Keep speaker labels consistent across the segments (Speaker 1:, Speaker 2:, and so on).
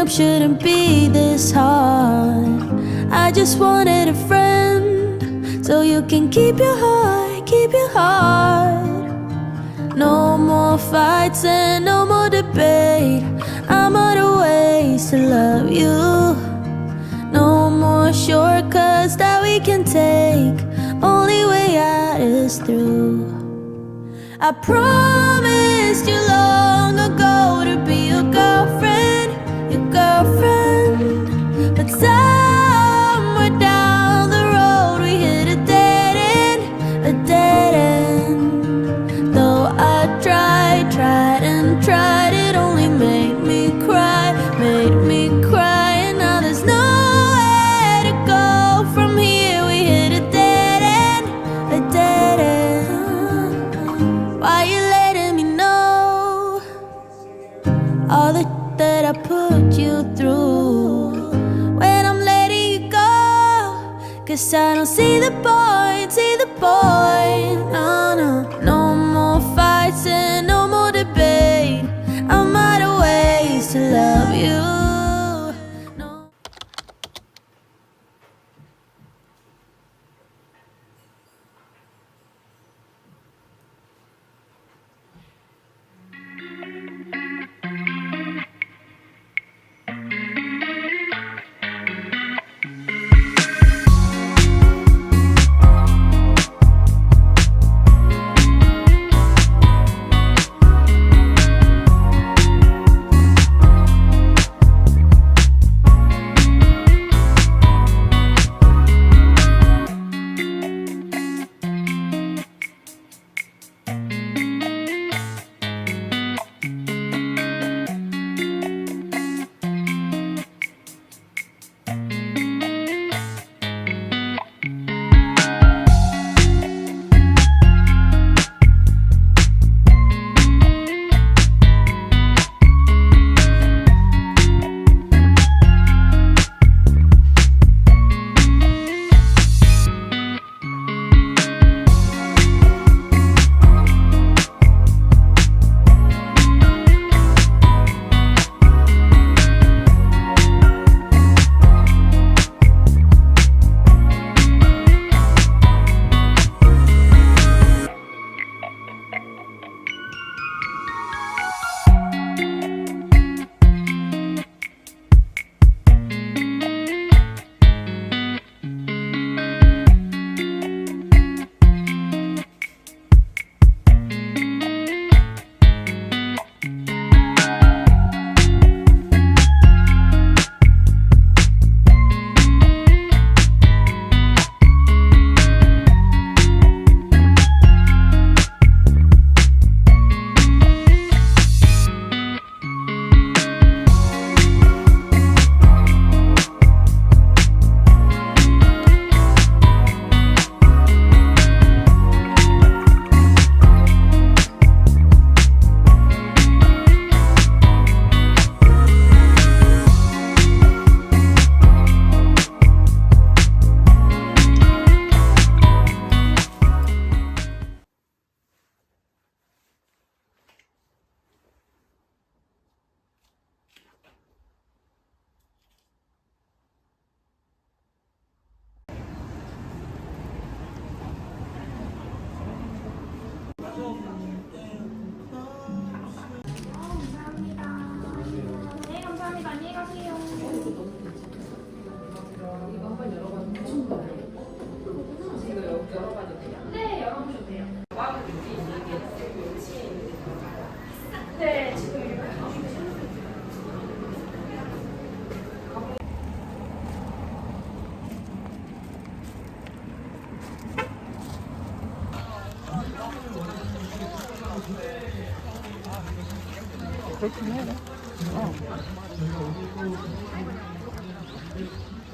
Speaker 1: up shouldn't be this hard. I just wanted a friend, so you can keep your heart, keep your heart. No more fights and no more debate. I'm out of ways to love you. No more shortcuts that we can take. Only way out is through. I promised you long ago to be your girlfriend, your girlfriend. But somewhere down the road we hit a dead end, a dead end. Though I tried and tried, it only made me cry, made me cry. And now there's nowhere to go from here. We hit a dead end, a dead end. Why you letting me know all that I put you through when I'm letting you go? 'Cause I don't see the point, see the point. No, no, no more fights and no more debate. I'm out of ways to love you. No.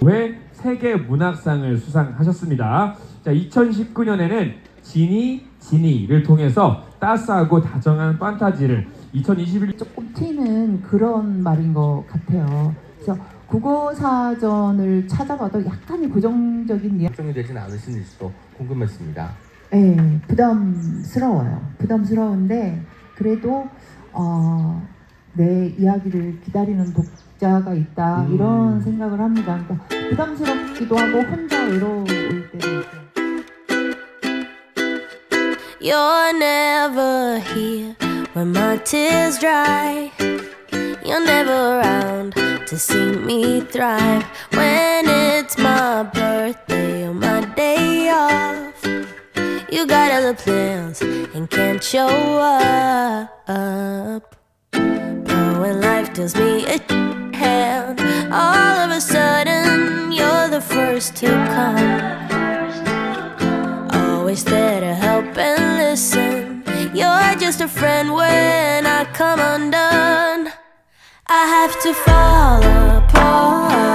Speaker 2: 왜 세계 문학상을 수상하셨습니다. 자, 2019년에는 지니를 통해서 따스하고 다정한 판타지를 2021
Speaker 3: 조금 튀는 그런 말인 것 같아요. 그래서 국어사전을 찾아봐도 약간의 부정적인 이야기
Speaker 4: 걱정이 되진 않으신지도 궁금했습니다.
Speaker 3: 네, 부담스러워요. 부담스러운데 그래도 내 이야기를 기다리는 독자가 있다 이런 생각을 합니다. 그러니까 부담스럽기도 하고 혼자 외로울 때도 있고.
Speaker 1: You're never here when my tears dry. You're never around to see me thrive. When it's my birthday or my day off, you got other plans and can't show up. But when life deals me a hand, all of a sudden you're the first to come. Always there to help and listen. You're just a friend when I come undone. I have to fall apart.